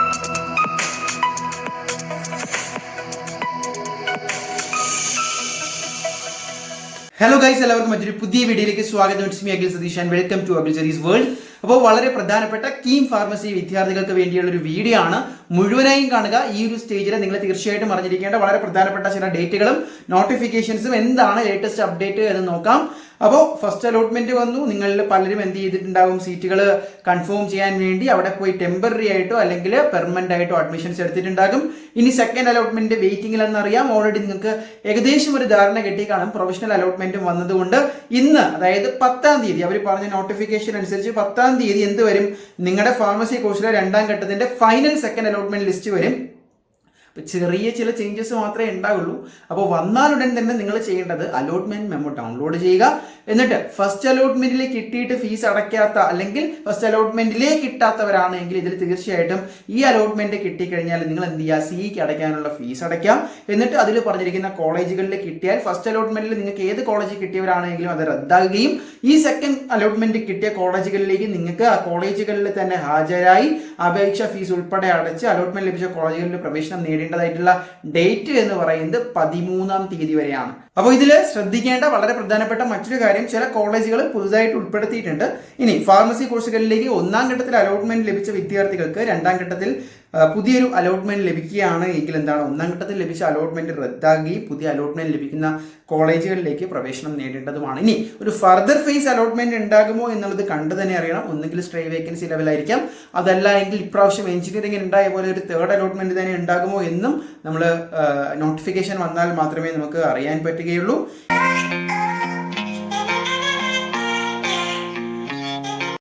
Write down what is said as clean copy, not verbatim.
Hello guys, എല്ലാവർക്കും മറ്റൊരു പുതിയ വീഡിയോയിലേക്ക് സ്വാഗതം. It's me Akhil Satheesh and welcome to Akhil Satheesh world. അപ്പോൾ വളരെ പ്രധാനപ്പെട്ട കീം ഫാർമസി വിദ്യാർത്ഥികൾക്ക് വേണ്ടിയുള്ള ഒരു വീഡിയോ ആണ്. മുഴുവനായും കാണുക. ഈ ഒരു സ്റ്റേജിൽ നിങ്ങൾ തീർച്ചയായിട്ടും അറിഞ്ഞിരിക്കേണ്ട വളരെ പ്രധാനപ്പെട്ട ചില ഡേറ്റുകളും നോട്ടിഫിക്കേഷൻസും എന്താണ് ലേറ്റസ്റ്റ് അപ്ഡേറ്റ് എന്ന് നോക്കാം. അപ്പോൾ ഫസ്റ്റ് അലോട്ട്മെന്റ് വന്നു. നിങ്ങളിൽ പലരും എന്ത് ചെയ്തിട്ടുണ്ടാകും, സീറ്റുകൾ കൺഫേം ചെയ്യാൻ വേണ്ടി അവിടെ പോയി ടെമ്പററി ആയിട്ടോ അല്ലെങ്കിൽ പെർമനന്റ് ആയിട്ടോ അഡ്മിഷൻസ് എടുത്തിട്ടുണ്ടാകും. ഇനി സെക്കൻഡ് അലോട്ട്മെന്റ് വെയിറ്റിംഗിൽ എന്നറിയാം. ഓൾറെഡി നിങ്ങൾക്ക് ഏകദേശം ഒരു ധാരണ കിട്ടി കാണും. പ്രൊഫഷണൽ അലോട്ട്മെന്റും വന്നതുകൊണ്ട് ഇന്ന്, അതായത് 10-ാം തീയതി അവർ പറഞ്ഞ നോട്ടിഫിക്കേഷൻ അനുസരിച്ച് 10-ാം തീയതി എന്ത് വരും, നിങ്ങളുടെ ഫാർമസി കോഴ്സിലെ 2ാം ഘട്ടത്തിന്റെ ഫൈനൽ സെക്കൻഡ് അലോട്ട്മെന്റ് ലിസ്റ്റ് വരും. ചെറിയ ചില ചേഞ്ചസ് മാത്രമേ ഉണ്ടാവുള്ളൂ. അപ്പോൾ വന്നാലുടൻ തന്നെ നിങ്ങൾ ചെയ്യേണ്ടത് അലോട്ട്മെന്റ് മെമ്മോ ഡൗൺലോഡ് ചെയ്യുക. എന്നിട്ട് ഫസ്റ്റ് അലോട്ട്മെന്റിൽ കിട്ടിയിട്ട് ഫീസ് അടയ്ക്കാത്ത അല്ലെങ്കിൽ ഫസ്റ്റ് അലോട്ട്മെന്റിലേ കിട്ടാത്തവരാണെങ്കിൽ ഇതിൽ തീർച്ചയായിട്ടും ഈ അലോട്ട്മെന്റ് കിട്ടിക്കഴിഞ്ഞാൽ നിങ്ങൾ എന്ത് ചെയ്യുക, സിക്ക് അടയ്ക്കാനുള്ള ഫീസ് അടയ്ക്കാം. എന്നിട്ട് അതിൽ പറഞ്ഞിരിക്കുന്ന കോളേജുകളിൽ കിട്ടിയാൽ ഫസ്റ്റ് അലോട്ട്മെന്റിൽ നിങ്ങൾക്ക് ഏത് കോളേജിൽ കിട്ടിയവരാണെങ്കിലും അത് റദ്ദാകുകയും ഈ സെക്കൻഡ് അലോട്ട്മെന്റ് കിട്ടിയ കോളേജുകളിലേക്ക് നിങ്ങൾക്ക് ആ കോളേജുകളിൽ തന്നെ ഹാജരായി അപേക്ഷ ഫീസ് ഉൾപ്പെടെ അടച്ച് അലോട്ട്മെന്റ് ലഭിച്ച കോളേജുകളിൽ പ്രവേശനം നേടേണ്ടതായിട്ടുള്ള ഡേറ്റ് എന്ന് പറയുന്നത് 13-ാം തീയതി വരെയാണ്. അപ്പോൾ ഇതിൽ ശ്രദ്ധിക്കേണ്ട വളരെ പ്രധാനപ്പെട്ട മറ്റൊരു കാര്യം, ചില കോളേജുകൾ പുതുതായിട്ട് ഉൾപ്പെടുത്തിയിട്ടുണ്ട്. ഇനി ഫാർമസി കോഴ്സുകളിലേക്ക് 1-ാം ഘട്ടത്തിൽ അലോട്ട്മെന്റ് ലഭിച്ച വിദ്യാർത്ഥികൾക്ക് 2ാം ഘട്ടത്തിൽ പുതിയൊരു അലോട്ട്മെന്റ് ലഭിക്കുകയാണ് എങ്കിൽ എന്താണ്, 1-ാം ഘട്ടത്തിൽ ലഭിച്ച അലോട്ട്മെന്റ് റദ്ദാക്കുകയും പുതിയ അലോട്ട്മെന്റ് ലഭിക്കുന്ന കോളേജുകളിലേക്ക് പ്രവേശനം നേടേണ്ടതുമാണ്. ഇനി ഒരു ഫർദർ ഫേസ് അലോട്ട്മെന്റ് ഉണ്ടാകുമോ എന്നുള്ളത് കണ്ടു തന്നെ അറിയണം. ഒന്നുകിൽ സ്ട്രേ വേക്കൻസി ലെവലായിരിക്കാം, അതല്ല എങ്കിൽ ഇപ്രാവശ്യം എഞ്ചിനീയറിംഗിന് ഉണ്ടായ പോലെ ഒരു 3rd അലോട്ട്മെന്റ് തന്നെ ഉണ്ടാകുമോ എന്നും നമ്മൾ നോട്ടിഫിക്കേഷൻ വന്നാൽ മാത്രമേ നമുക്ക് അറിയാൻ പറ്റുകയുള്ളൂ.